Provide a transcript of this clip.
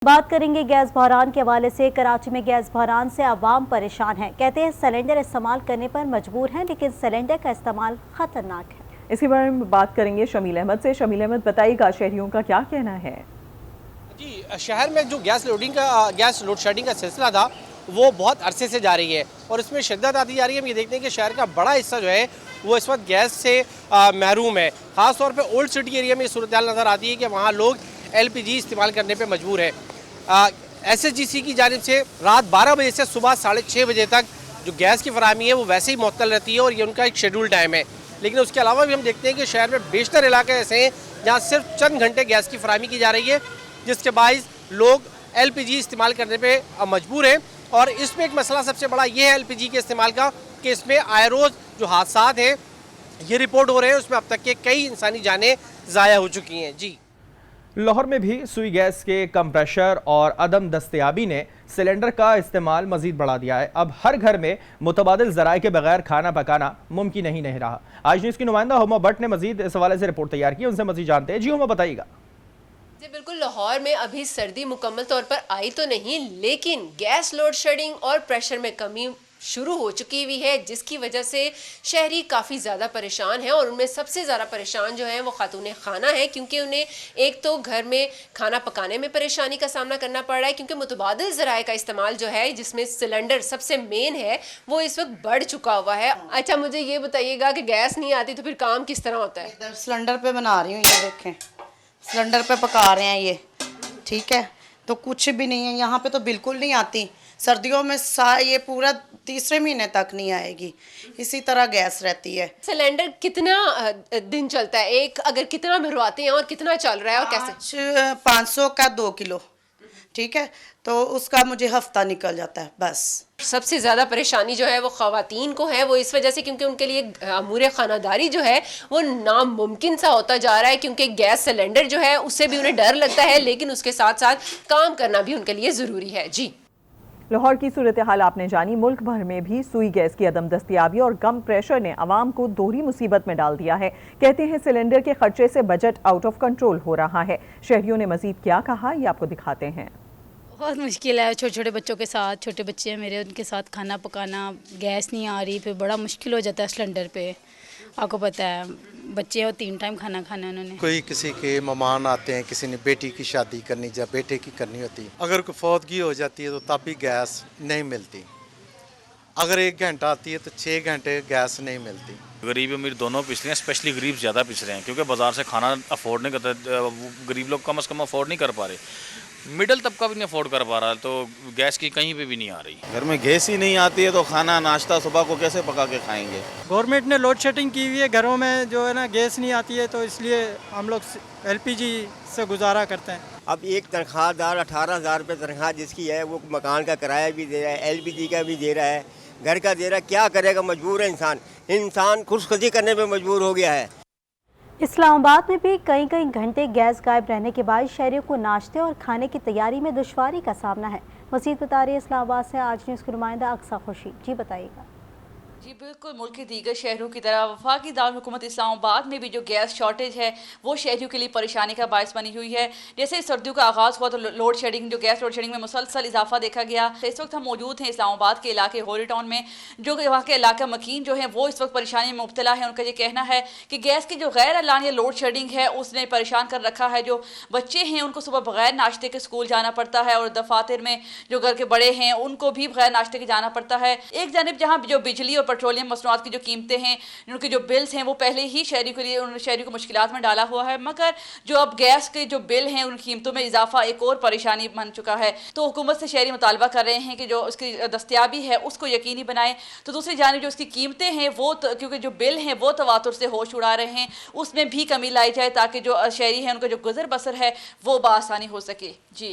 बात करेंगे गैस बहरान के हवाले से। कराची में गैस बहरान से आवाम परेशान है। कहते हैं सिलेंडर इस्तेमाल करने पर मजबूर हैं, लेकिन सिलेंडर का इस्तेमाल खतरनाक है। इसके बारे में बात करेंगे शमील अहमद से। शमील अहमद, बताइएगा शहरियों का क्या कहना है? जी, शहर में जो गैस लोड शेडिंग का सिलसिला था वो बहुत अरसे से जारी है और इसमें शिद्दत आती जा रही है। हम ये देखते हैं कि शहर का बड़ा हिस्सा जो है वो इस वक्त गैस से महरूम है। ख़ासतौर पे ओल्ड सिटी एरिया में ये सूरत हाल नज़र आती है कि वहाँ लोग LPG इस्तेमाल करने पे मजबूर है। SSGC की जानिब से रात 12 बजे से सुबह 6:30 बजे तक जो गैस की फराहमी है वो वैसे ही मुअत्तल रहती है और ये उनका एक शेड्यूल टाइम है। लेकिन उसके अलावा भी हम देखते हैं कि शहर में बेशतर इलाके ऐसे हैं जहाँ सिर्फ चंद घंटे गैस की फराहमी की जा रही है, जिसके बाइस लोग LPG इस्तेमाल करने पे मजबूर हैं। और इसमें एक मसला सबसे बड़ा ये है LPG के इस्तेमाल का कि इसमें आए रोज़ जो हादसात हैं ये रिपोर्ट हो रहे हैं, उसमें अब तक के कई इंसानी जानें ज़ाया हो चुकी हैं। जी, लाहौर में भी सुई गैस के कम प्रेशर और अदम दस्तयाबी ने सिलेंडर का इस्तेमाल मजीद बढ़ा दिया है। अब हर घर में मुतबादिल ज़राए के बगैर खाना पकाना मुमकिन ही नहीं रहा। आज न्यूज़ की नुमाइंदा हुमा भट्ट ने मजीद इस हवाले से रिपोर्ट तैयार की, उनसे मजीद जानते हैं। जी हुमा, बताइएगा। जी बिल्कुल, लाहौर में अभी सर्दी मुकम्मल तौर पर आई तो नहीं, लेकिन गैस लोड शेडिंग और प्रेशर में कमी शुरू हो चुकी हुई है, जिसकी वजह से शहरी काफ़ी ज़्यादा परेशान हैं। और उनमें सबसे ज़्यादा परेशान जो है वो खातून खाना है, क्योंकि उन्हें एक तो घर में खाना पकाने में परेशानी का सामना करना पड़ रहा है, क्योंकि मुतबादिल ज़राए का इस्तेमाल जो है जिसमें सिलेंडर सबसे मेन है वो इस वक्त बढ़ चुका हुआ है। अच्छा, मुझे ये बताइएगा कि गैस नहीं आती तो फिर काम किस तरह होता है? इधर सिलेंडर पे बना रही हूँ, ये देखें सिलेंडर पे पका रहे हैं ये, ठीक है। तो कुछ भी नहीं है यहाँ पे, तो बिल्कुल नहीं आती। सर्दियों में ये पूरा तीसरे महीने तक नहीं आएगी, इसी तरह गैस रहती है। सिलेंडर कितना दिन चलता है एक, अगर कितना भरवाते हैं और कितना चल रहा है और कैसे? 500 का 2 किलो, ठीक है, तो उसका मुझे हफ्ता निकल जाता है बस। सबसे ज़्यादा परेशानी जो है वो ख़वातीन को है, वो इस वजह से क्योंकि उनके लिए अमूर ख़ानादारी जो है वो नामुमकिन सा होता जा रहा है, क्योंकि गैस सिलेंडर जो है उससे भी उन्हें डर लगता है, लेकिन उसके साथ साथ काम करना भी उनके लिए ज़रूरी है। जी, लाहौर की सूरत हाल आपने जानी। मुल्क भर में भी सुई गैस की अदम दस्तयाबी और कम प्रेशर ने आवाम को दोहरी मुसीबत में डाल दिया है। कहते हैं सिलेंडर के खर्चे से बजट आउट ऑफ कंट्रोल हो रहा है। शहरियों ने मजीद क्या कहा, ये आपको दिखाते हैं। बहुत मुश्किल है, छोटे छोटे बच्चों के साथ, छोटे बच्चे हैं मेरे, उनके साथ खाना पकाना, गैस नहीं आ रही, फिर बड़ा मुश्किल हो जाता है सिलेंडर पे। आपको पता है बच्चे और 3 टाइम खाना खाना उन्होंने। कोई किसी के मेहमान आते हैं, किसी ने बेटी की शादी करनी या बेटे की करनी होती, अगर कोई फौतगी हो जाती है तो तब भी गैस नहीं मिलती। अगर 1 घंटा आती है तो 6 घंटे गैस नहीं मिलती। गरीब अमीर दोनों पिस रहे हैं, स्पेशली गरीब ज़्यादा पिस रहे हैं, क्योंकि बाज़ार से खाना अफोर्ड नहीं करता। गरीब लोग कम से कम अफोर्ड नहीं कर पा रहे, मिडिल तबका भी नहीं अफोर्ड कर पा रहा, तो गैस की कहीं पे भी नहीं आ रही। घर में गैस ही नहीं आती है तो खाना नाश्ता सुबह को कैसे पका के खाएंगे? गवर्नमेंट ने लोड शेडिंग की हुई है, घरों में जो है ना गैस नहीं आती है, तो इसलिए हम लोग LPG से गुजारा करते हैं। अब एक तनख्वाहदार 18,000 रुपये तनख्वाह जिसकी है वो मकान का किराया भी दे रहा है, LPG का भी दे रहा है, घर का दे रहा है, क्या करेगा? मजबूर है इंसान खुदकुशी करने पे मजबूर हो गया है। इस्लामाबाद में भी कई घंटे गैस गायब रहने के बाद शहरियों को नाश्ते और खाने की तैयारी में दुश्वारी का सामना है। मज़ीद बता रही है इस्लामाबाद से आज न्यूज़ की नुमाइंदा अक्सा खुर्शीद। जी, बताइएगा। जी बिल्कुल, मुल्क के दीगर शहरों की तरह वफाकी दारुल-हुकूमत इस्लामाबाद में भी जो गैस शॉर्टेज है वो शहरियों के लिए परेशानी का बायस बनी हुई है। जैसे सर्दियों का आगाज़ हुआ तो लोड शेडिंग, जो गैस लोड शेडिंग में मुसलसल इजाफा देखा गया। तो इस वक्त हम मौजूद हैं इस्लामाबाद के इलाके होली टाउन में, जो वहाँ के इलाका मकीन जो है वो इस वक्त परेशानी में मुब्तला है। उनका ये कहना है कि गैस की जो गैर एलानिया लोड शेडिंग है उसने परेशान कर रखा है। जो बच्चे हैं उनको सुबह बगैर नाश्ते के स्कूल जाना पड़ता है, और दफातर में जो घर के बड़े हैं उनको भी बगैर नाश्ते के जाना पड़ता है। एक जानिब जहाँ जो बिजली और पेट्रोलियम मसनूआत जो कीमतें हैं, उनके जो बिल्स हैं वो पहले ही शहरी के लिए उन्होंने शहरी को मुश्किलात में डाला हुआ है, मगर जो अब गैस के जो बिल हैं उन कीमतों में इजाफा एक और परेशानी बन चुका है। तो हुकूमत से शहरी मुतालबा कर रहे हैं कि जो उसकी दस्तयाबी है उसको यकीनी बनाएं। तो दूसरी जानिब जो उसकी कीमतें हैं वो क्योंकि जो बिल हैं वो तवातुर से होश उड़ा रहे हैं, उसमें भी कमी लाई जाए ताकि जो शहरी है उनका जो गुजर बसर है वो बआसानी हो सके। जी।